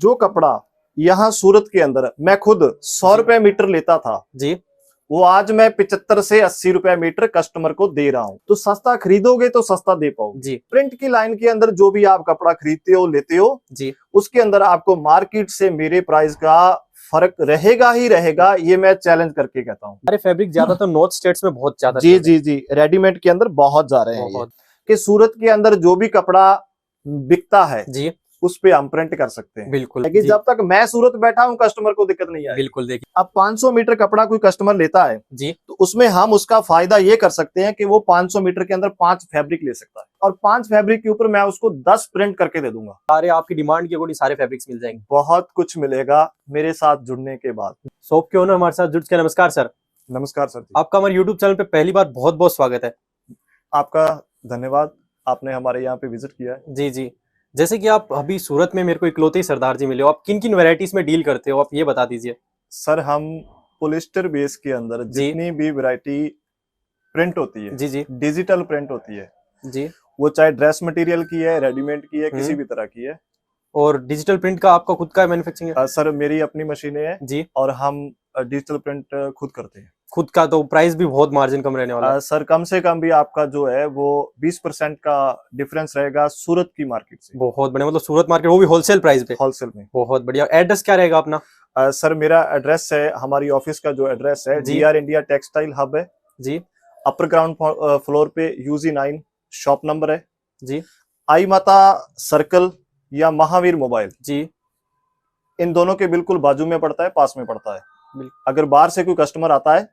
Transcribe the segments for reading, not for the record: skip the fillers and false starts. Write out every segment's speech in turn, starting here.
जो कपड़ा यहाँ सूरत के अंदर मैं खुद 100 रुपए मीटर लेता था जी, वो आज मैं 75 से 80 रुपए मीटर कस्टमर को दे रहा हूँ। तो सस्ता खरीदोगे तो सस्ता दे पाओ जी, प्रिंट की लाइन के अंदर जो भी आप कपड़ा खरीदते हो लेते हो जी, उसके अंदर आपको मार्केट से मेरे प्राइस का फर्क रहेगा ही रहेगा, ये मैं चैलेंज करके कहता हूँ। अरे फैब्रिक ज्यादा तो नॉर्थ स्टेट्स में बहुत ज्यादा जी जी जी, रेडीमेड के अंदर बहुत जा रहे हैं ये बहुत। कि सूरत के अंदर जो भी कपड़ा बिकता है जी उस पे हम प्रिंट कर सकते हैं। बिल्कुल, लेकिन जी, जब तक मैं सूरत बैठा हूं कस्टमर को दिक्कत नहीं आएगी। बिल्कुल देखिए। अब 500 मीटर कपड़ा कोई कस्टमर लेता है जी, तो उसमें हम उसका फायदा ये कर सकते हैं कि वो 500 मीटर के अंदर 5 फैब्रिक ले सकता है और 5 फैब्रिक के ऊपर मैं उसको 10 प्रिंट करके दे दूंगा। सारे आपकी डिमांड के अकॉर्डिंग सारे फैब्रिक्स मिल जाएंगे। बहुत कुछ मिलेगा मेरे साथ जुड़ने के बाद। शॉप के ओनर हमारे साथ जुड़ के, नमस्कार सर। नमस्कार सर जी। आपका हमारे यूट्यूब चैनल पे पहली बार बहुत बहुत स्वागत है। आपका धन्यवाद, आपने हमारे यहाँ पे विजिट किया है। जी जी, जैसे कि आप अभी सूरत में मेरे को इकलौते ही सरदार जी मिले हो, आप किन किन वैरायटीज में डील करते हो, आप ये बता दीजिए। सर हम पोलिस्टर बेस के अंदर जी। जितनी भी वैरायटी प्रिंट होती है, जी जी डिजिटल प्रिंट होती है, जी, वो चाहे ड्रेस मटेरियल की है, रेडीमेड की है, किसी भी तरह की है। और डिजिटल प्रिंट का आपका खुद का मैन्युफैक्चरिंग है? सर मेरी अपनी मशीनें हैं जी, और हम डिजिटल प्रिंट खुद करते हैं। खुद का तो प्राइस भी बहुत मार्जिन कम रहने वाला है। सर कम से कम भी आपका जो है वो 20% का डिफरेंस रहेगा सूरत की मार्केट से। बहुत बढ़िया, मतलब सूरत मार्केट वो भी होलसेल प्राइस पे। होलसेल में। बहुत बढ़िया। एड्रेस क्या रहेगा अपना? सर मेरा एड्रेस है, हमारी ऑफिस का जो एड्रेस है जी। DR इंडिया टेक्सटाइल हब है जी अपर ग्राउंड फ्लोर पे UG9 शॉप नंबर है जी आई माता सर्कल या महावीर मोबाइल, जी, इन दोनों के बिल्कुल बाजू में पड़ता है, पास में पड़ता है। बिल्कुल। अगर बाहर से कोई कस्टमर आता है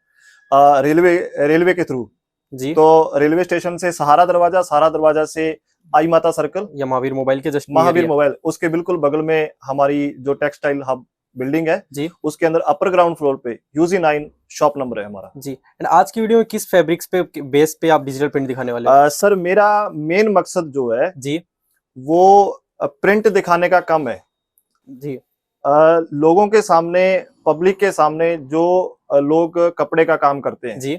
रेलवे के थ्रू जी, तो रेलवे स्टेशन से सहारा दरवाजा से आई माता सर्कल या महावीर मोबाइल के जस्ट महावीर मोबाइल, उसके बिल्कुल बगल में हमारी जो टेक्सटाइल हब बिल्डिंग है जी उसके अंदर अपर ग्राउंड फ्लोर पे UG9 शॉप नंबर है हमारा। जी। एंड आज की वीडियो में किस फैब्रिक्स पे बेस पे आप डिजिटल प्रिंट दिखाने वाले हो? सर मेरा मेन मकसद जो है जी वो प्रिंट दिखाने का कम है। जी लोगों के सामने, पब्लिक के सामने जो लोग कपड़े का काम करते हैं, जी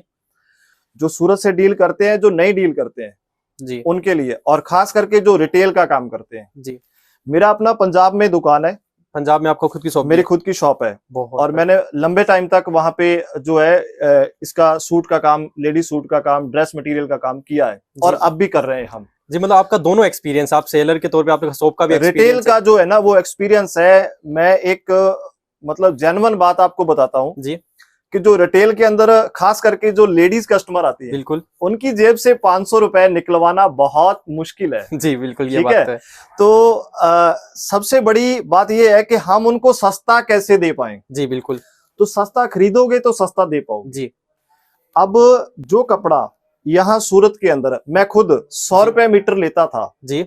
जो सूरत से डील करते हैं, जो नई डील करते हैं जी उनके लिए, और खास करके जो रिटेल का काम करते हैं। जी। मेरा अपना पंजाब में दुकान है, पंजाब में आपका खुद की शॉप? मेरी खुद की शॉप है बहुत। और मैंने लंबे टाइम तक वहां पे जो है इसका सूट का काम, लेडीज सूट का काम, ड्रेस मटेरियल का काम किया है और अब भी कर रहे हैं हम। जी, मतलब आपका दोनों एक्सपीरियंस, आप सेलर के तौर पे आपका शॉप का भी रिटेल का जो है ना वो एक्सपीरियंस है। मैं एक मतलब जेन्युइन बात आपको बताता हूँ जी, कि जो रिटेल के अंदर खास करके जो लेडीज कस्टमर आती है, बिल्कुल उनकी जेब से 500 रुपए निकलवाना बहुत मुश्किल है। जी, बिल्कुल ये ठीक बात है। तो है। तो सबसे बड़ी बात यह है कि हम उनको सस्ता कैसे दे पाए। जी बिल्कुल। तो सस्ता खरीदोगे तो सस्ता दे पाओ जी, अब जो कपड़ा यहाँ सूरत के अंदर मैं खुद 100 रुपए मीटर लेता था जी,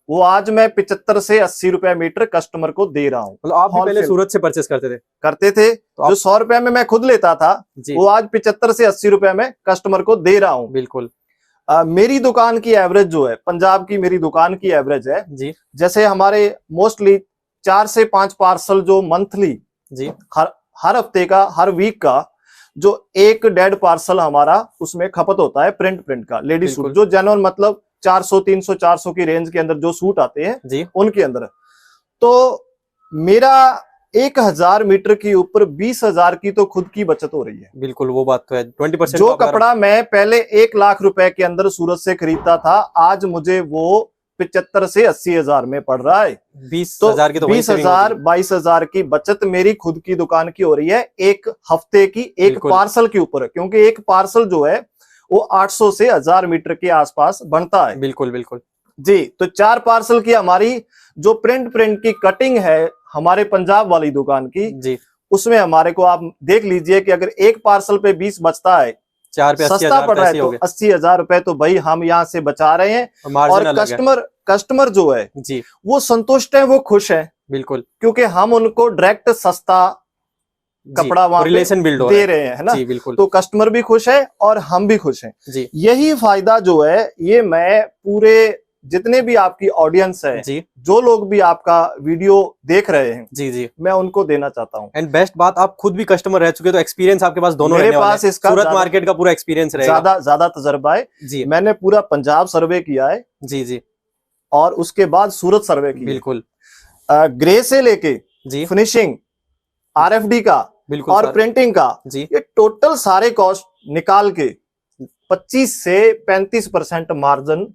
वो आज मैं 75 से 80 रुपए मीटर कस्टमर को दे रहा हूँ। मतलब आप भी पहले Wholesale सूरत से परचेस करते थे? तो जो 100 रुपए में मैं खुद लेता था जी, वो आज 75 से 80 रुपए में कस्टमर को दे रहा हूँ। बिल्कुल। मेरी दुकान की एवरेज जो है, पंजाब की मेरी दुकान की एवरेज है, जी जैसे हमारे मोस्टली 4 से 5 पार्सल जो मंथली, जी, हर हफ्ते का, हर वीक का जो 1.5 पार्सल हमारा उसमें खपत होता है प्रिंट का लेडीज सूट, जो जेन्युइन मतलब 400 300 400 की रेंज के अंदर जो सूट आते हैं जी, उनके अंदर। तो मेरा 1000 मीटर के ऊपर 20,000 की तो खुद की बचत हो रही है। बिल्कुल वो बात तो है। 20% जो कपड़ा मैं पहले 1 लाख रुपए के अंदर सूरत से खरीदता था आज मुझे वो 75 से 80 हजार में पड़ रहा है। 20,000 की तो 20,000 22,000 की बचत मेरी खुद की दुकान की हो रही है एक हफ्ते की, एक पार्सल के ऊपर, क्योंकि एक पार्सल जो है वो 800 से 1000 मीटर के आसपास बनता है। बिल्कुल बिल्कुल जी। तो 4 पार्सल की हमारी जो प्रिंट की कटिंग है हमारे पंजाब वाली दुकान की जी, उसमें हमारे को आप देख लीजिए कि अगर एक पार्सल पे 20 बचता है, 4 पे सस्ता पड़ रहा है तो 80,000 रुपए तो भाई हम यहाँ से बचा रहे हैं। और कस्टमर जो है जी वो संतुष्ट है, वो खुश है, बिल्कुल, क्योंकि हम उनको डायरेक्ट सस्ता कपड़ा वहां रिलेशन बिल्ड दे रहे हैं, है ना। जी बिल्कुल। तो कस्टमर भी खुश है और हम भी खुश हैं। जी, यही फायदा जो है ये मैं पूरे जितने भी आपकी ऑडियंस है जी, जो लोग भी आपका वीडियो देख रहे हैं, जी जी, मैं उनको देना चाहता हूँ। एंड बेस्ट बात, आप खुद भी कस्टमर रह चुके, तो एक्सपीरियंस आपके पास दोनों मेरे पास इसका सूरत मार्केट का पूरा एक्सपीरियंस रहेगा, ज्यादा तजर्बा है जी। मैंने पूरा पंजाब सर्वे किया है जी जी, और उसके बाद सूरत सर्वे किया। बिल्कुल। ग्रे से लेके जी फिनिशिंग, आरएफडी का बिल्कुल और सर। प्रिंटिंग का, जी ये टोटल सारे कॉस्ट निकाल के 25 से 35% मार्जिन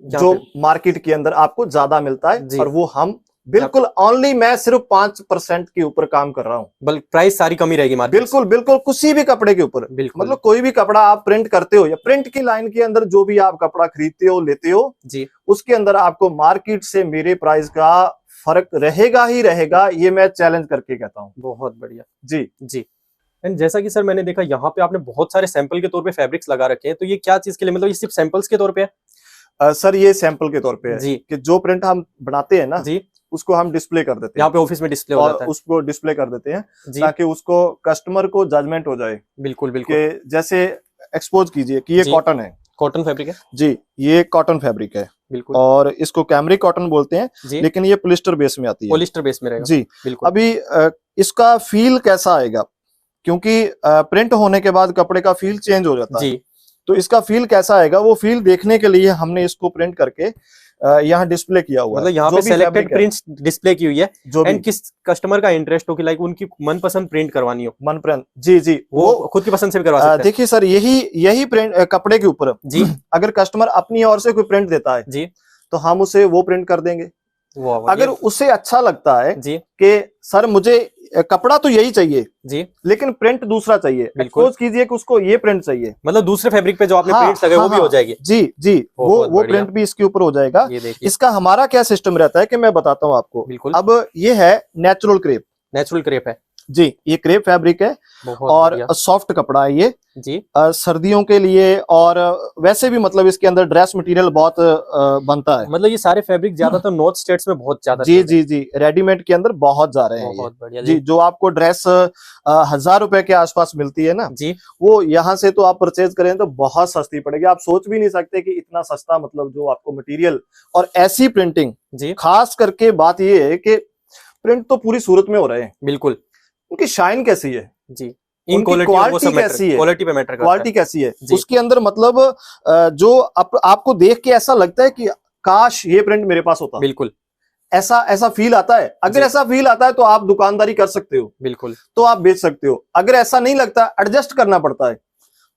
यहाँ जो पे मार्केट के अंदर आपको ज्यादा मिलता है, जी और वो हम बिल्कुल ओनली मैं सिर्फ 5% के ऊपर काम कर रहा हूँ। बल्कि प्राइस सारी कमी रहेगी मार्केट बिल्कुल बिल्कुल किसी भी कपड़े के ऊपर, बिल्कुल मतलब कोई भी कपड़ा आप प्रिंट करते हो या प्रिंट की लाइन के अंदर जो भी आप कपड़ा खरीदते हो लेते हो, जी उसके अंदर आपको मार्केट से मेरे प्राइस का फर्क रहेगा ही रहेगा, ये मैं चैलेंज करके कहता हूँ। बहुत बढ़िया जी जी। एंड जैसा कि सर मैंने देखा यहाँ पे आपने बहुत सारे सैंपल के तौर पे फैब्रिक्स लगा रखे हैं, तो ये क्या चीज के लिए, मतलब ये सिर्फ सैंपल्स के तौर पे है? सर ये सैंपल के तौर पे है जी कि जो प्रिंट हम बनाते हैं ना, जी उसको हम डिस्प्ले कर देते यहाँ हैं पे ऑफिस में डिस्प्ले हो और जाता है। उसको डिस्प्ले कर देते हैं जी ताकि उसको कस्टमर को जजमेंट हो जाए बिल्कुल बिल्कुल। कि जैसे एक्सपोज कीजिए कि ये जी। कॉटन है। कॉटन फैब्रिक है जी, ये कॉटन फैब्रिक है बिल्कुल। और इसको कैमरिक कॉटन बोलते हैं, जी लेकिन ये पॉलिस्टर बेस में आती है। पॉलिस्टर बेस में रहेगा जी, बिल्कुल। अभी इसका फील कैसा आएगा, क्योंकि प्रिंट होने के बाद कपड़े का फील चेंज हो जाता है, जी तो इसका फील कैसा आएगा, वो फील देखने के लिए हमने इसको प्रिंट करके यहाँ डिस्प्ले किया हुआ है। मतलब यहाँ जो पे भी सेलेक्टेड fabric है, प्रिंट्स डिस्प्ले की हुई है। जो भी एंड किस कस्टमर का इंटरेस्ट हो कि लाइक उनकी मनपसंद प्रिंट करवानी हो, मन प्रिंट, जी जी, वो खुद की पसंद से भी करवा सकते हैं। देखिए सर, यही प्रिंट कपड़े के ऊपर जी अगर कस्टमर अपनी ओर से कोई प्रिंट देता है जी तो हम उसे वो प्रिंट कर देंगे। वाह वाह, अगर उसे अच्छा लगता है जी कि सर मुझे कपड़ा तो यही चाहिए जी लेकिन प्रिंट दूसरा चाहिए, बिल्कुल। सपोज कीजिए कि उसको ये प्रिंट चाहिए, मतलब दूसरे फैब्रिक पे जो आपने हाँ, प्रिंट्स लगाए वो भी हो जाएगी। जी जी, बहुत वो बढ़िया। प्रिंट भी इसके ऊपर हो जाएगा। ये देखिए इसका हमारा क्या सिस्टम रहता है कि मैं बताता हूँ आपको। बिल्कुल अब ये है नेचुरल क्रेप, नेचुरल क्रेप है, जी, ये क्रेप फैब्रिक है बहुत और बढ़िया। सॉफ्ट कपड़ा है ये जी सर्दियों के लिए, और वैसे भी मतलब इसके अंदर ड्रेस मटेरियल बहुत बनता है। मतलब ये सारे फैब्रिक ज्यादातर नॉर्थ स्टेट्स में बहुत ज्यादा जी चल रहे जी जी, रेडीमेड के अंदर बहुत जा रहे हैं हैं। ये। बहुत बढ़िया जी, जो आपको ड्रेस 1000 रुपए के आसपास मिलती है ना, जी वो यहाँ से तो आप परचेज करें तो बहुत सस्ती पड़ेगी। आप सोच भी नहीं सकते कि इतना सस्ता, मतलब जो आपको मटेरियल और ऐसी प्रिंटिंग, जी खास करके बात ये है कि प्रिंट तो पूरी सूरत में हो रहे हैं, बिल्कुल उनकी शाइन कैसी है, जी। इन उनकी क्वालिटी वो सब कैसी है, क्वालिटी पे मैटर करता क्वालिटी कैसी है, जी। उसके अंदर मतलब जो आपको देख के ऐसा लगता है कि काश ये प्रिंट मेरे पास होता, है बिल्कुल ऐसा ऐसा फील आता है। अगर जी। ऐसा फील आता है तो आप दुकानदारी कर सकते हो, बिल्कुल तो आप बेच सकते हो। अगर ऐसा नहीं लगता, एडजस्ट करना पड़ता है,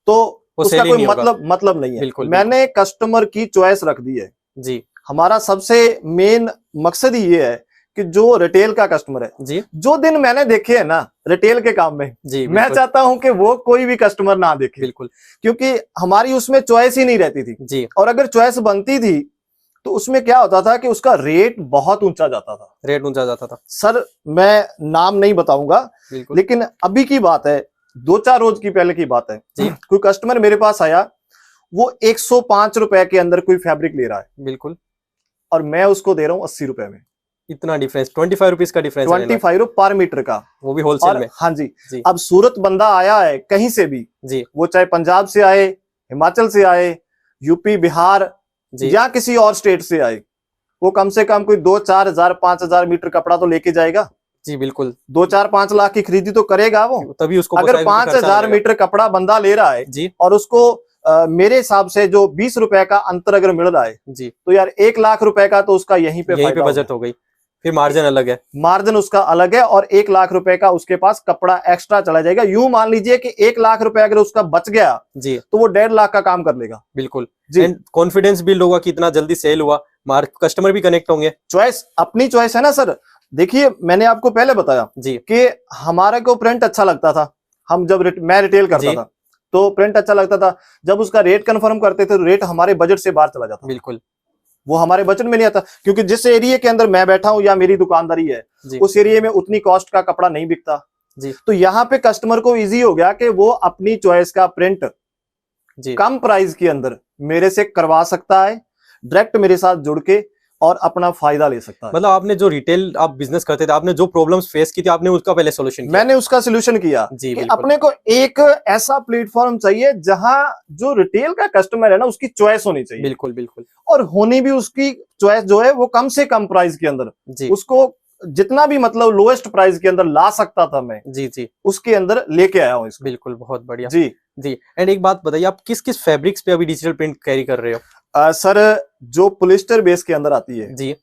तो वो उसका sell ही कोई नहीं होगा। मतलब नहीं है। बिल्कुल, मैंने कस्टमर की चॉइस रख दी है। जी हमारा सबसे मेन मकसद ही ये है कि जो रिटेल का कस्टमर है, जी जो दिन मैंने देखे है ना रिटेल के काम में, जी मैं बिल्कुल चाहता हूं कि वो कोई भी कस्टमर ना देखे, बिल्कुल क्योंकि हमारी उसमें चॉइस ही नहीं रहती थी। जी। और अगर चॉइस बनती थी तो उसमें क्या होता था कि उसका रेट बहुत ऊंचा जाता था। रेट ऊंचा जाता था सर मैं नाम नहीं बताऊंगा, बिल्कुल लेकिन अभी की बात है, 2-4 रोज की पहले की बात है, जी। कोई कस्टमर मेरे पास आया, वो 105 रुपए के अंदर कोई फैब्रिक ले रहा है बिल्कुल। और मैं उसको दे रहा हूं 80 रुपए में। इतना डिफरेंस 25 रुपीज का डिफरेंस 25 रुपए पर मीटर का, वो भी होलसेल और में। हाँ जी, जी अब सूरत बंदा आया है कहीं से भी, जी वो चाहे पंजाब से आए, हिमाचल से आए, यूपी बिहार जी या किसी और स्टेट से आए, वो कम से कम कोई 2-4 हजार 5,000 मीटर कपड़ा तो लेके जाएगा। जी बिल्कुल 2-4-5 लाख की खरीदी तो करेगा वो, तभी उसको अगर 5,000 मीटर कपड़ा बंदा ले रहा है जी और उसको मेरे हिसाब से जो 20 रुपए का अंतर अगर मिल रहा है, जी तो यार 1 लाख रुपए का तो उसका यहीं पे फायदा बजट हो गई, फिर मार्जिन अलग है, मार्जिन उसका अलग है, और 1 लाख रुपए का उसके पास कपड़ा एक्स्ट्रा चला जाएगा। यूं मान लीजिए कि 1 लाख रुपए अगर उसका बच गया जी तो वो 1.5 लाख का काम कर लेगा। बिल्कुल जी। एंड कॉन्फिडेंस बिल्ड होगा कि इतना जल्दी सेल हुआ, कस्टमर भी कनेक्ट होंगे। चॉइस अपनी चॉइस है ना सर। देखिए मैंने आपको पहले बताया जी कि हमारे को प्रिंट अच्छा लगता था, हम जब मैं रिटेल करता जी। था तो प्रिंट अच्छा लगता था, जब उसका रेट कंफर्म करते थे तो रेट हमारे बजट से बाहर चला जाता, बिल्कुल वो हमारे बजट में नहीं आता, क्योंकि जिस एरिया के अंदर मैं बैठा हूं या मेरी दुकानदारी है, जी उस एरिया में उतनी कॉस्ट का कपड़ा नहीं बिकता। जी तो यहाँ पे कस्टमर को इजी हो गया कि वो अपनी चॉइस का प्रिंट जी कम प्राइस के अंदर मेरे से करवा सकता है, डायरेक्ट मेरे साथ जुड़ के, और अपना फायदा ले सकता है। मतलब आपने जो रिटेल आप बिजनेस करते थे, आपने जो प्रॉब्लम्स फेस की थी, आपने उसका पहले सॉल्यूशन किया। मैंने उसका सोल्यूशन किया जी कि बिल्कुल अपने को एक ऐसा प्लेटफॉर्म चाहिए जहां जो रिटेल का कस्टमर है ना, उसकी चॉइस होनी चाहिए, बिल्कुल बिल्कुल और होनी भी उसकी चॉइस जो है वो कम से कम प्राइस के अंदर, जी उसको जितना भी मतलब लोएस्ट प्राइस के अंदर ला सकता था मैं, जी जी उसके अंदर लेके आया हूँ इसको। बिल्कुल बहुत बढ़िया जी जी। एंड एक बात बताइए, आप किस किस फैब्रिक्स पे अभी डिजिटल प्रिंट कैरी कर रहे हो? सर जो पॉलिस्टर बेस के अंदर आती है, जी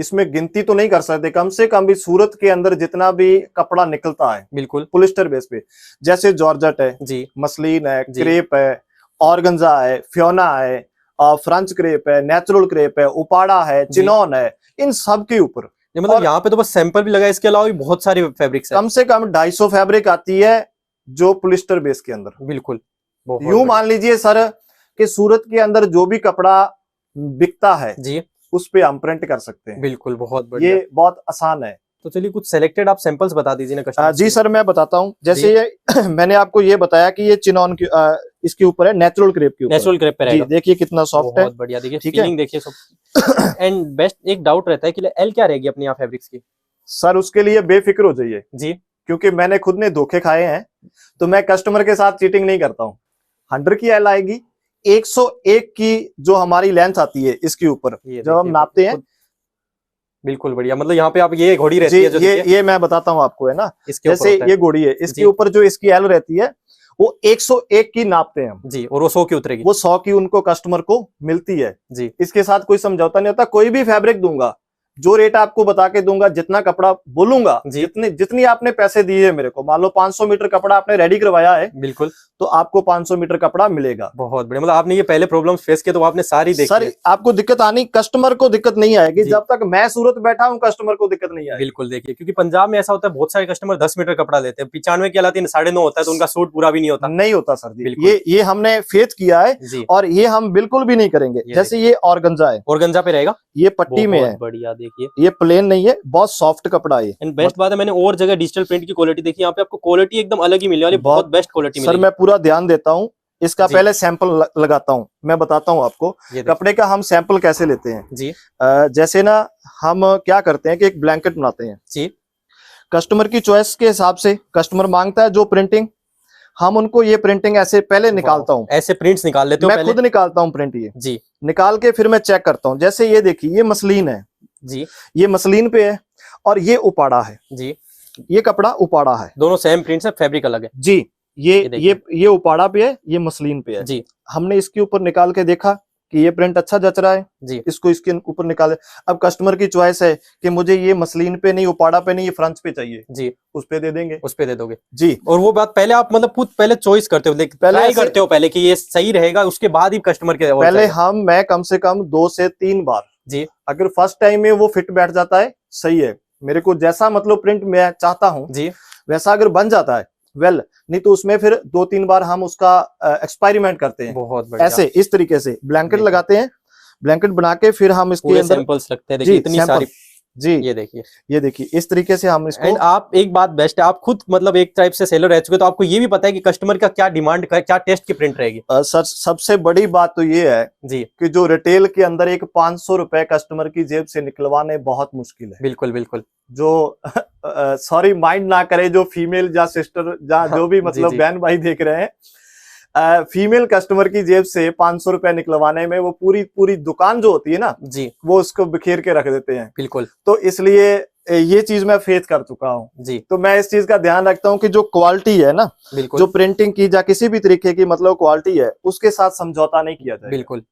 इसमें गिनती तो नहीं कर सकते, कम से कम भी सूरत के अंदर जितना भी कपड़ा निकलता है बिल्कुल पॉलिस्टर बेस पे, जैसे जॉर्जेट है जी, मसलिन है, जी। क्रेप है, ऑर्गेन्जा है, फ्योना है, फ्रेंच क्रेप है, नेचुरल क्रेप है, उपाड़ा है, जी। चिनॉन है, इन सब के ऊपर ये मतलब और यहाँ पे तो बस सैंपल भी लगा है, इसके अलावा भी बहुत सारी फैब्रिक्स है। कम से कम 250 फैब्रिक आती है जो पॉलिस्टर बेस के अंदर। बिल्कुल, बहुत यूं बढ़िया। मान लीजिए सर कि सूरत के अंदर जो भी कपड़ा बिकता है जी, उस पे हम प्रिंट कर सकते हैं। बिल्कुल, बहुत बढ़िया। ये बहुत आसान है। तो चलिए कुछ सेलेक्टेड आप सैंपल्स बता दीजिए ना कस्टमर्स जी के सर मैं बताता हूँ, जैसे जी। ये मैंने आपको ये बताया कि ये चिनॉन की इसके ऊपर है, नेचुरल क्रेप के ऊपर। नेचुरल क्रेप पे जी रहेगा। देखिए कितना सॉफ्ट है। बहुत बढ़िया, देखिए ठीक है। फीलिंग देखिए सब। एंड बेस्ट एक डाउट रहता है कि एल क्या रहेगी अपनी यहाँ फैब्रिक्स की? सर उसके लिए बेफिक्र हो जाइए जी, क्योंकि मैंने खुद ने धोखे खाए हैं, तो मैं कस्टमर के साथ चीटिंग नहीं करता हूँ। 100 की एल आएगी, 101 की जो हमारी लेंथ आती है इसके ऊपर ये जब हम देखिए, नापते हैं। बिल्कुल बढ़िया। मतलब यहाँ पे आप ये घोड़ी रहती जी है जो ये देखिए ये मैं बताता हूँ आपको, है ना, इसके ऊपर जैसे होता है। ये घोड़ी है, इसके जी। ऊपर जो इसकी एल रहती है वो 101 की नापते हैं हम। जी, और वो 100 की उतरेगी। वो 100 की उनको कस्टमर को मिलती है। जी, इसके साथ कोई समझौता नहीं होता। कोई भी फैब्रिक दूंगा, जो रेट आपको बता के दूंगा, जितना कपड़ा बोलूंगा, जी। जितनी आपने पैसे दिए है मेरे को, मान लो 500 मीटर कपड़ा आपने रेडी करवाया है, बिल्कुल, तो आपको 500 मीटर कपड़ा मिलेगा। बहुत बढ़िया। मतलब आपने ये पहले प्रॉब्लम फेस किए तो आपने सारी देखी सर है। आपको दिक्कत आनी, कस्टमर को दिक्कत नहीं आएगी। जी। जब तक मैं सूरत बैठा हूं कस्टमर को दिक्कत नहीं आएगी। बिल्कुल, देखिए क्योंकि पंजाब में ऐसा होता है बहुत सारे कस्टमर 10 मीटर कपड़ा लेते हैं, 95 की आती है 9.5 होता है तो उनका सूट पूरा भी नहीं होता। नहीं होता सर जी, बिल्कुल। ये हमने फेथ किया है जी, और ये हम बिल्कुल भी नहीं करेंगे। ये जैसे ये ऑर्गेन्जा है, ऑर्गेन्जा पे रहेगा। ये पट्टी में है, बहुत बढ़िया, देखिए। ये प्लेन नहीं है, बहुत सॉफ्ट कपड़ा है। एंड बेस्ट बात है, मैंने और जगह डिजिटल प्रिंट की क्वालिटी देखी, यहाँ पे आपको क्वालिटी एकदम अलग ही मिलने वाली, बहुत बेस्ट क्वालिटी सर मिलेगी। मैं पूरा ध्यान देता हूँ इसका। जी। पहले सैंपल लगाता हूँ, मैं बताता हूँ आपको ये देखिए। कपड़े का हम सैंपल कैसे लेते हैं। जी, जैसे ना हम क्या करते हैं कि एक ब्लैंकेट बनाते हैं, जी, कस्टमर की चॉइस के हिसाब से। कस्टमर मांगता है जो प्रिंटिंग, हम उनको ये प्रिंटिंग ऐसे पहले निकालता हूँ। ऐसे प्रिंट्स निकाल लेते हो मैं पहले? खुद निकालता हूँ प्रिंट, ये जी, निकाल के फिर मैं चेक करता हूँ। जैसे ये देखिए, ये मसलिन है, जी, ये मसलिन पे है और ये उपाड़ा है, जी। ये कपड़ा उपाड़ा है। दोनों सेम प्रिंट्स है, फैब्रिक अलग है। जी ये देखिए। ये उपाड़ा पे है, ये मसलिन पे है। जी, हमने इसके ऊपर निकाल के देखा कि ये प्रिंट अच्छा जच रहा है, जी, इसको इसके ऊपर निकाले। अब कस्टमर की चॉइस है कि मुझे ये मसलिन पे नहीं, उपाड़ा पे नहीं, ये फ्रंच पे चाहिए, जी, उस पे दे देंगे। उस पे दे दोगे। जी और वो बात पहले आप मतलब खुद पहले चॉइस करते हो, पहले ट्राई ऐसे- करते हो पहले कि ये सही रहेगा, उसके बाद ही कस्टमर के और पहले जाएगा। मैं कम से कम 2 से 3 बार, जी, अगर फर्स्ट टाइम में वो फिट बैठ जाता है, सही है, मेरे को जैसा मतलब प्रिंट मैं चाहता हूँ जी, वैसा अगर बन जाता है, वेल, नहीं तो उसमें फिर 2-3 बार हम उसका एक्सपेरिमेंट करते हैं। बहुत बढ़िया। ऐसे इस तरीके से ब्लैंकेट देखिए। लगाते हैं, ब्लैंकेट बना के फिर हम इसके पूरे अंदर सैंपल्स लगते हैं, देखिए जी इतनी सैंपल, सारी। जी ये देखिए। ये देखिए इस तरीके से हम इसको। एंड आप एक बात बेस्ट है, आप खुद मतलब एक टाइप से सेलर रह चुके, तो आपको ये भी पता है कि कस्टमर का क्या डिमांड का, क्या टेस्ट की प्रिंट रहेगी। सर सबसे बड़ी बात तो ये है जी, कि जो रिटेल के अंदर एक 500 रुपए कस्टमर की जेब से निकलवाने बहुत मुश्किल है। बिल्कुल, बिल्कुल। जो सॉरी माइंड ना करे, जो फीमेल या सिस्टर या जो भी जी, मतलब जी। बहन भाई देख रहे हैं, फीमेल कस्टमर की जेब से 500 रुपए निकलवाने में वो पूरी पूरी दुकान जो होती है ना, जी, वो उसको बिखेर के रख देते हैं। बिल्कुल। तो इसलिए ये चीज मैं फेस कर चुका हूँ। जी, तो मैं इस चीज का ध्यान रखता हूँ कि जो क्वालिटी है ना, बिल्कुल, जो प्रिंटिंग की या किसी भी तरीके की मतलब क्वालिटी है, उसके साथ समझौता नहीं किया जाए। बिल्कुल।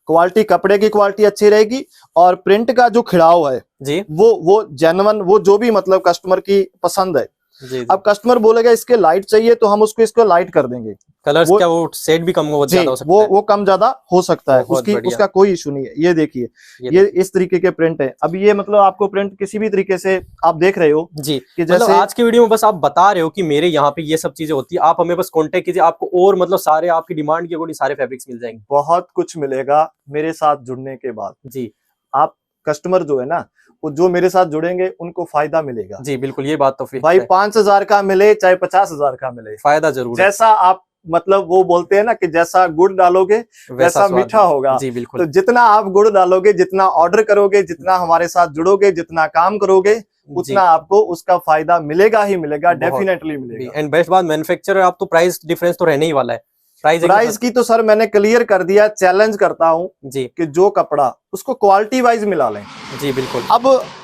क्वालिटी, कपड़े की क्वालिटी अच्छी रहेगी और प्रिंट का जो खिड़ाव है जी, वो जेन्युइन, वो जो भी मतलब कस्टमर की पसंद है। जी, जी। अब कस्टमर बोलेगा इसके लाइट चाहिए तो हम उसको इसको लाइट कर देंगे। कलर्स वो- क्या वो सेट भी कम हो जी ज्यादा हो सकता वो है। वो कम ज्यादा हो सकता है, बहुत उसकी बढ़िया। उसका कोई इशू नहीं है। ये देखिए, ये ये इस तरीके के प्रिंट है। अब ये मतलब आपको प्रिंट किसी भी तरीके से आप देख रहे हो जी, कि मतलब जैसे आज के वीडियो में बस आप बता रहे हो कि मेरे यहाँ पे ये सब चीजें होती है, आप हमें बस कांटेक्ट कीजिए, आपको और मतलब सारे आपकी डिमांड के अकॉर्डिंग सारे फैब्रिक्स मिल जाएंगे। बहुत कुछ मिलेगा मेरे साथ जुड़ने के बाद। जी, आप कस्टमर जो है ना, वो जो मेरे साथ जुड़ेंगे उनको फायदा मिलेगा। जी, बिल्कुल, ये बात तो फिर भाई 5,000 का मिले चाहे 50,000 का मिले, फायदा जरूर है। जैसा आप मतलब वो बोलते हैं ना कि जैसा गुड़ डालोगे वैसा स्वाद मीठा होगा। जी, तो बिल्कुल। जितना आप गुड़ डालोगे, जितना ऑर्डर करोगे, जितना हमारे साथ जुड़ोगे, जितना काम करोगे, जी, उतना आपको उसका फायदा मिलेगा ही मिलेगा, बहुत। डेफिनेटली मिलेगा। एंड बेस्ट बात, मैन्युफैक्चरर आप तो प्राइस डिफरेंस तो रहने ही वाला है। प्राइस की तो सर मैंने क्लियर कर दिया, चैलेंज करता हूं जी, कि जो कपड़ा उसको क्वालिटी वाइज मिला लें। जी, बिल्कुल।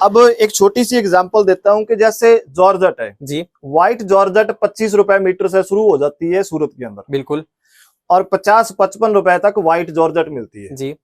अब एक छोटी सी एग्जांपल देता हूं कि जैसे जॉर्जेट है, जी, व्हाइट जॉर्जेट 25 रुपए मीटर से शुरू हो जाती है सूरत के अंदर, बिल्कुल। और 50-55 रुपए तक व्हाइट जॉर्जेट मिलती है। जी,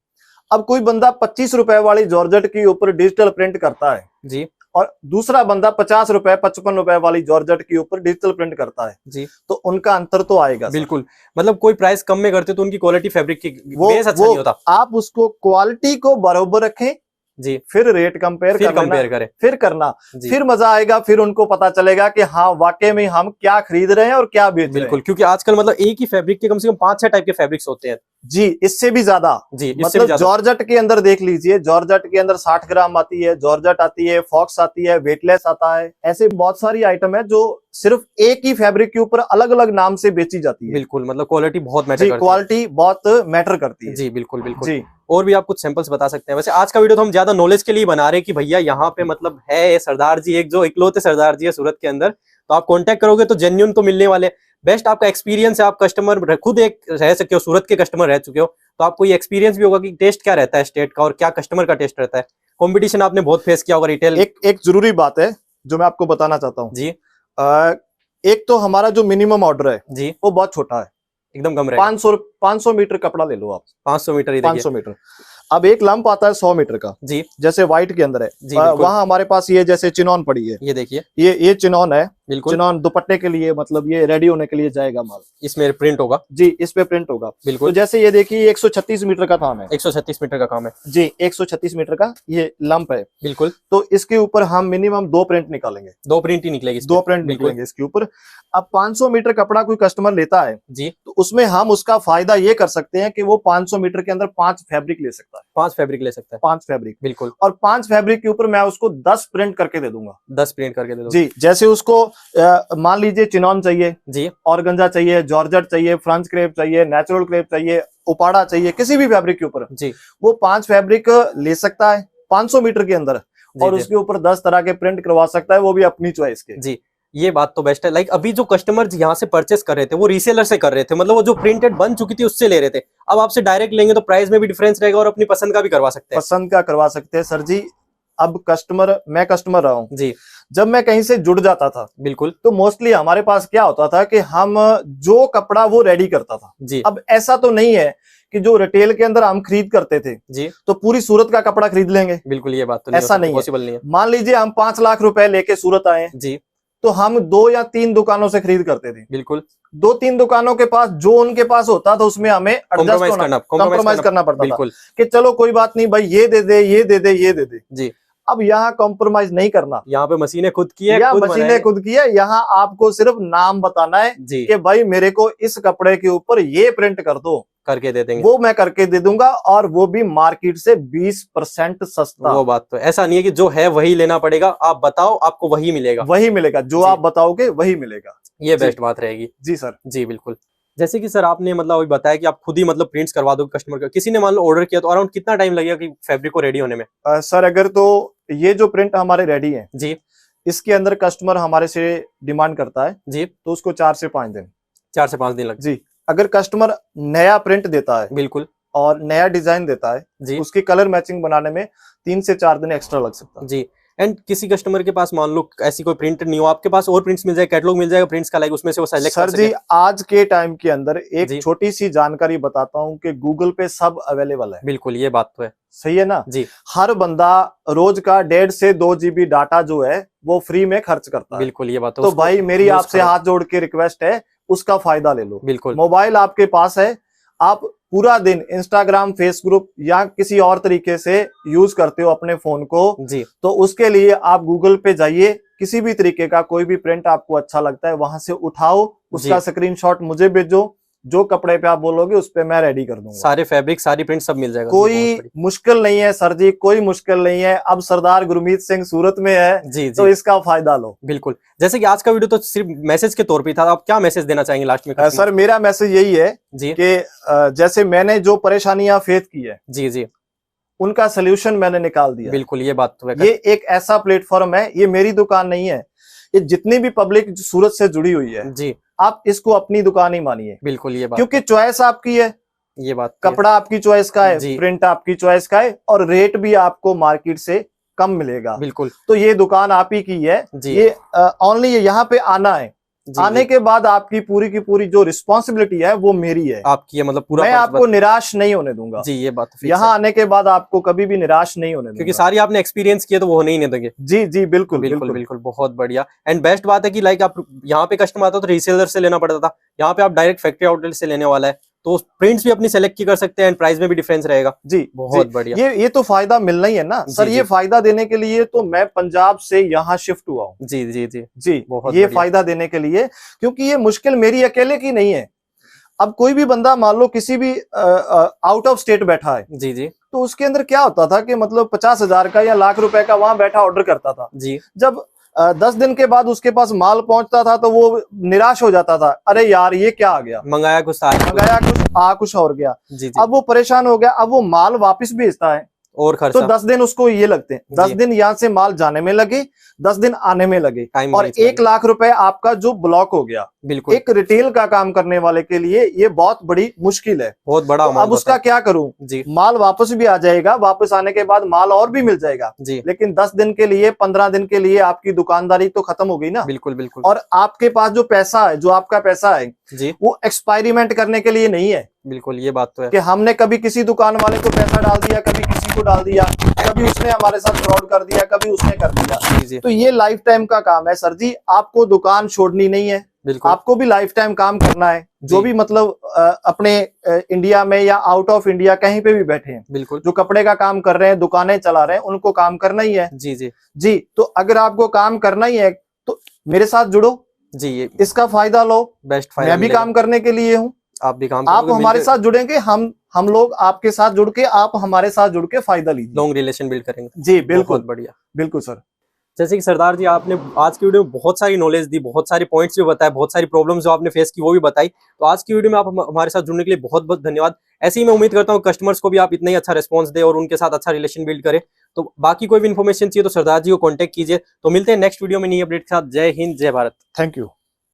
अब कोई बंदा 25 रुपए वाली जॉर्जेट के ऊपर डिजिटल प्रिंट करता है जी और दूसरा बंदा 50 रुपए 55 रुपए वाली जॉर्जेट के ऊपर डिजिटल प्रिंट करता है जी, तो उनका अंतर तो आएगा सर। बिल्कुल। मतलब कोई प्राइस कम में करते तो उनकी क्वालिटी फैब्रिक की वो बेस अच्छा नहीं होता। आप उसको क्वालिटी को बराबर रखें जी, फिर रेट कंपेयर फिर कर लेना, कंपेयर करें फिर करना, जी, फिर मजा आएगा, फिर उनको पता चलेगा कि हाँ वाकई में हम क्या खरीद रहे हैं और क्या बेच रहे बिल्कुल। हैं। क्योंकि आजकल मतलब एक ही फैब्रिक के कम से कम 5-6 टाइप के फैब्रिक्स होते हैं जी, इससे भी ज्यादा। जी, इससे भी मतलब ज्यादा। जॉर्जेट के अंदर देख लीजिए, जॉर्जेट के अंदर 60 ग्राम आती है, जॉर्जेट आती है, फॉक्स आती है, वेटलेस आता है, ऐसे बहुत सारी आइटम है जो सिर्फ एक ही फैब्रिक के ऊपर अलग अलग नाम से बेची जाती है। बिल्कुल, मतलब क्वालिटी बहुत मैटर जी, करती है। क्वालिटी बहुत मैटर करती है। जी, बिल्कुल, बिल्कुल। जी, और भी आप कुछ सैंपल्स बता सकते हैं? वैसे आज का वीडियो तो हम ज्यादा नॉलेज के लिए बना रहे हैं कि भैया यहाँ पे मतलब है सरदार जी, एक जो इकलौते सरदार जी है सूरत के अंदर, तो आप कांटेक्ट करोगे तो जेन्युइन तो मिलने वाले। बेस्ट आपका एक्सपीरियंस है, आप कस्टमर खुद एक रह सकते हो, सूरत के कस्टमर रह चुके हो, तो आपको ये एक्सपीरियंस भी होगा कि टेस्ट क्या रहता है स्टेट का और क्या कस्टमर का टेस्ट रहता है। कॉम्पिटिशन आपने बहुत फेस किया होगा रिटेल। एक जरूरी बात है जो मैं आपको बताना चाहता हूँ जी एक तो हमारा जो मिनिमम ऑर्डर है जी, वो बहुत छोटा है, एकदम कम रहेगा। 500 मीटर कपड़ा ले लो आप, 500 मीटर ही देखिए। 500 मीटर। अब एक लंप आता है 100 मीटर का, जी जैसे व्हाइट के अंदर है, जी, बिल्कुल। वहां हमारे पास ये जैसे चिनॉन पड़ी है, ये देखिए, ये चिनॉन है, बिल्कुल। चिनॉन दुपट्टे के लिए, मतलब ये रेडी होने के लिए जाएगा माल, इसमें प्रिंट होगा, जी, इस पे प्रिंट होगा। तो बिल्कुल। जैसे ये देखिए 136 मीटर का काम है, 136 मीटर का काम है जी, 136 मीटर का ये लंप है, बिल्कुल। तो इसके ऊपर हम मिनिमम 2 प्रिंट निकालेंगे, 2 प्रिंट ही निकलेगी, 2 प्रिंट बिल्कुल। निकलेंगे इसके ऊपर। अब 500 मीटर कपड़ा कोई कस्टमर लेता है जी, तो उसमें हम उसका फायदा ये कर सकते हैं कि वो 500 मीटर के अंदर 5 फैब्रिक ले सकता है, 5 फैब्रिक ले सकता है, 5 फैब्रिक, बिल्कुल। और 5 फैब्रिक के ऊपर मैं उसको 10 प्रिंट करके दे दूंगा। 10 प्रिंट करके दे दो जी, जैसे उसको मान लीजिए चिनॉन चाहिए, जी, ऑर्गेन्जा चाहिए, जॉर्जेट चाहिए, फ्रंच क्रेप चाहिए, नेचुरल क्रेप चाहिए, उपाड़ा चाहिए, किसी भी फैब्रिक के ऊपर जी, वो 5 फैब्रिक ले सकता है 500 मीटर के अंदर, जी, और जी, उसके ऊपर 10 तरह के प्रिंट करवा सकता है, वो भी अपनी चॉइस के। जी। ये बात तो बेस्ट है। लाइक अभी जो कस्टमर यहाँ से परचेस कर रहे थे वो रीसेलर से कर रहे थे, मतलब वो जो प्रिंटेड बन चुकी थी उससे ले रहे थे। अब आपसे डायरेक्ट लेंगे तो प्राइस में भी डिफरेंस रहेगा और अपनी पसंद का भी करवा सकते हैं। पसंद का करवा सकते हैं सर जी। अब मैं कस्टमर रहा हूँ, जी, जब मैं कहीं से जुड़ जाता था बिल्कुल। तो मोस्टली हमारे पास क्या होता था कि हम जो कपड़ा वो रेडी करता था। जी, अब ऐसा तो नहीं है कि जो रिटेल के अंदर हम खरीद करते थे जी, तो पूरी सूरत का कपड़ा खरीद लेंगे, बिल्कुल। ये बात तो नहीं ऐसा नहीं है। पॉसिबल नहीं है। मान लीजिए हम 5 लाख रुपए लेके सूरत आए जी, तो हम 2 या 3 दुकानों से खरीद करते थे, बिल्कुल। 2-3 दुकानों के पास जो उनके पास होता था उसमें हमें कॉम्प्रोमाइज करना पड़ता था बिल्कुल कि चलो कोई बात नहीं भाई, ये दे दे, ये दे दे, ये दे दे। जी। अब यहाँ कॉम्प्रोमाइज नहीं करना, यहाँ पे मशीनें खुद की है, या खुद मशीनें बनाएंगे। खुद की है, यहाँ आपको सिर्फ नाम बताना है जी, कि भाई मेरे को इस कपड़े के ऊपर ये प्रिंट कर दो, करके दे देंगे। वो मैं करके दे दूंगा, और वो भी मार्केट से 20% सस्ता। वो बात तो ऐसा नहीं है कि जो है वही लेना पड़ेगा, आप बताओ आपको वही मिलेगा। वही मिलेगा, जो जी। आप बताओगे वही मिलेगा। ये जी। बेस्ट बात रहेगी। जी सर। जी, बिल्कुल। जैसे कि सर आपने मतलब अभी बताया कि आप खुद ही मतलब प्रिंट्स करवा दो कस्टमर का, किसी ने मान लो ऑर्डर किया तो अराउंड कितना टाइम लगेगा कि फैब्रिक को रेडी होने में? सर अगर तो ये जो प्रिंट हमारे रेडी है, जी, इसके अंदर कस्टमर हमारे से डिमांड करता है जी, तो उसको 4 से 5 दिन। 4 से 5 दिन लग। जी, अगर कस्टमर नया प्रिंट देता है बिल्कुल और नया डिजाइन देता है, जी, उसकी कलर मैचिंग बनाने में 3 से 4 दिन एक्स्ट्रा लग सकता है। जी। एंड किसी कस्टमर के पास मान लो ऐसी कोई प्रिंट नहीं हो, आपके पास और प्रिंट्स मिल जाए, कैटलॉग मिल जाएगा प्रिंट्स का, लाइक उसमें से वो सेलेक्ट कर सर जी, सके। आज के टाइम के अंदर जी। एक छोटी सी जानकारी बताता हूँ कि गूगल पे सब अवेलेबल है। बिल्कुल, ये बात तो है। सही है ना जी, हर बंदा रोज का 1.5 से 2 GB डाटा जो है वो फ्री में खर्च करता है। बिल्कुल, ये बात तो उसको भाई मेरी use आपसे करो। हाथ जोड़ के रिक्वेस्ट है, उसका फायदा ले लो। बिल्कुल, मोबाइल आपके पास है, आप पूरा दिन इंस्टाग्राम, फेसबुक या किसी और तरीके से यूज करते हो अपने फोन को, जी, तो उसके लिए आप गूगल पे जाइए, किसी भी तरीके का कोई भी प्रिंट आपको अच्छा लगता है वहां से उठाओ, उसका स्क्रीनशॉट मुझे भेजो, जो कपड़े पे आप बोलोगे उस पे मैं रेडी कर दूंगा। सारे फैब्रिक सारी प्रिंट सब मिल जाएगा। कोई मुश्किल नहीं है सर जी, कोई मुश्किल नहीं है। अब सरदार गुरमीत सिंह सूरत में है, जी, तो जी, इसका फायदा लो। बिल्कुल। जैसे कि आज का वीडियो तो सिर्फ मैसेज के तौर पे था, आप क्या मैसेज देना चाहेंगे लास्ट में? सर मेरा मैसेज यही है जी, कि जैसे मैंने जो परेशानियां फेस की है, जी, जी, उनका सोल्यूशन मैंने निकाल दिया। बिल्कुल, ये बात तो है। ये एक ऐसा प्लेटफॉर्म है, ये मेरी दुकान नहीं है, ये जितनी भी पब्लिक सूरत से जुड़ी हुई है, जी, आप इसको अपनी दुकान ही मानिए। बिल्कुल, ये बात, क्योंकि चॉइस आपकी है, ये बात, कपड़ा आपकी चॉइस का है, जी। प्रिंट आपकी चॉइस का है, और रेट भी आपको मार्केट से कम मिलेगा। बिल्कुल, तो ये दुकान आप ही की है, जी, ये ओनली यहाँ पे आना है, आने के बाद आपकी पूरी की पूरी जो रिस्पॉन्सिबिलिटी है वो मेरी है, आपकी है, मतलब पूरा मैं आपको निराश नहीं होने दूंगा जी। ये बात तो यहाँ आने के बाद आपको कभी भी निराश नहीं होने दूंगा, क्योंकि सारी आपने एक्सपीरियंस किए तो वो होने ही नहीं देंगे। जी जी बिल्कुल बिल्कुल बिल्कुल, बहुत बढ़िया। एंड बेस्ट बात है कि लाइक आप यहाँ पे कस्टमर आता तो रीसेलर से लेना पड़ता था, यहाँ पे आप डायरेक्ट फैक्ट्री आउटलेट से लेने वाला है, तो प्रिंट्स भी अपनी सेलेक्ट की कर सकते हैं एंड प्राइस में भी डिफरेंस रहेगा। जी बहुत बढ़िया। ये तो फायदा मिलना ही है ना सर। ये फायदा देने के लिए तो मैं पंजाब से यहाँ शिफ्ट हुआ हूँ। जी जी जी जी, ये फायदा देने के लिए, क्योंकि ये मुश्किल मेरी अकेले की नहीं है। अब कोई भी बंदा मान लो किसी भी आउट ऑफ स्टेट बैठा है जी जी, तो उसके अंदर क्या होता था कि मतलब 50,000 का या लाख रुपए का वहां बैठा ऑर्डर करता था जी। जब 10 दिन के बाद उसके पास माल पहुंचता था तो वो निराश हो जाता था, अरे यार ये क्या आ गया, मंगाया कुछ कुछ और गया। जी जी। अब वो परेशान हो गया, अब वो माल वापस भेजता है और खर्चा, तो 10 दिन उसको ये लगते हैं, 10 दिन यहाँ से माल जाने में लगे, 10 दिन आने में लगे, और 1 लाख रुपए आपका जो ब्लॉक हो गया। बिल्कुल, एक रिटेल का काम करने वाले के लिए ये बहुत बड़ी मुश्किल है, बहुत बड़ा। तो अब उसका क्या करूं जी, माल वापस भी आ जाएगा, वापस आने के बाद माल और भी मिल जाएगा जी, लेकिन 10 दिन के लिए 15 दिन के लिए आपकी दुकानदारी तो खत्म हो गई ना। बिल्कुल बिल्कुल। और आपके पास जो पैसा है, जो आपका पैसा है जी, वो एक्सपेरिमेंट करने के लिए नहीं है। बिल्कुल, ये बात तो है कि हमने कभी किसी दुकान वाले को पैसा डाल दिया, कभी किसी को डाल दिया, कभी उसने हमारे साथ फ्रॉड कर दिया, कभी उसने कर दिया। जी, तो ये लाइफ टाइम का काम है सर जी, आपको दुकान छोड़नी नहीं है, आपको भी लाइफ टाइम काम करना है। जो भी मतलब अपने इंडिया में या आउट ऑफ इंडिया कहीं पे भी बैठे हैं, बिल्कुल, जो कपड़े का काम कर रहे हैं, दुकानें चला रहे हैं, उनको काम करना ही है। जी जी जी, तो अगर आपको काम करना ही है तो मेरे साथ जुड़ो जी, इसका फायदा लो। बेस्ट फायदा, मैं भी काम करने के लिए हूँ, आप भी काम, आप हमारे साथ जुड़ेंगे, हम लोग आपके साथ जुड़ के, आप हमारे साथ जुड़ के फायदा लीजिए, लॉन्ग रिलेशन बिल्ड करेंगे। जी बिल्कुल, बढ़िया, बिल्कुल सर। जैसे कि सरदार जी आपने आज की वीडियो में बहुत सारी नॉलेज दी, बहुत सारी पॉइंट्स भी बताए, बहुत सारी प्रॉब्लम्स जो आपने फेस की वो भी बताई। तो आज की वीडियो में आप हमारे साथ जुड़ने के लिए बहुत बहुत धन्यवाद। ऐसे ही मैं उम्मीद करता हूँ कस्टमर्स को भी आप इतना ही अच्छा रिस्पॉन्स दे और उनके साथ अच्छा रिलेशन बिल्ड करें। तो बाकी कोई भी इन्फॉर्मेशन चाहिए तो सरदार जी को कॉन्टेक्ट कीजिए। तो मिलते हैं नेक्स्ट वीडियो में नई अपडेट के साथ। जय हिंद, जय भारत। Thank you.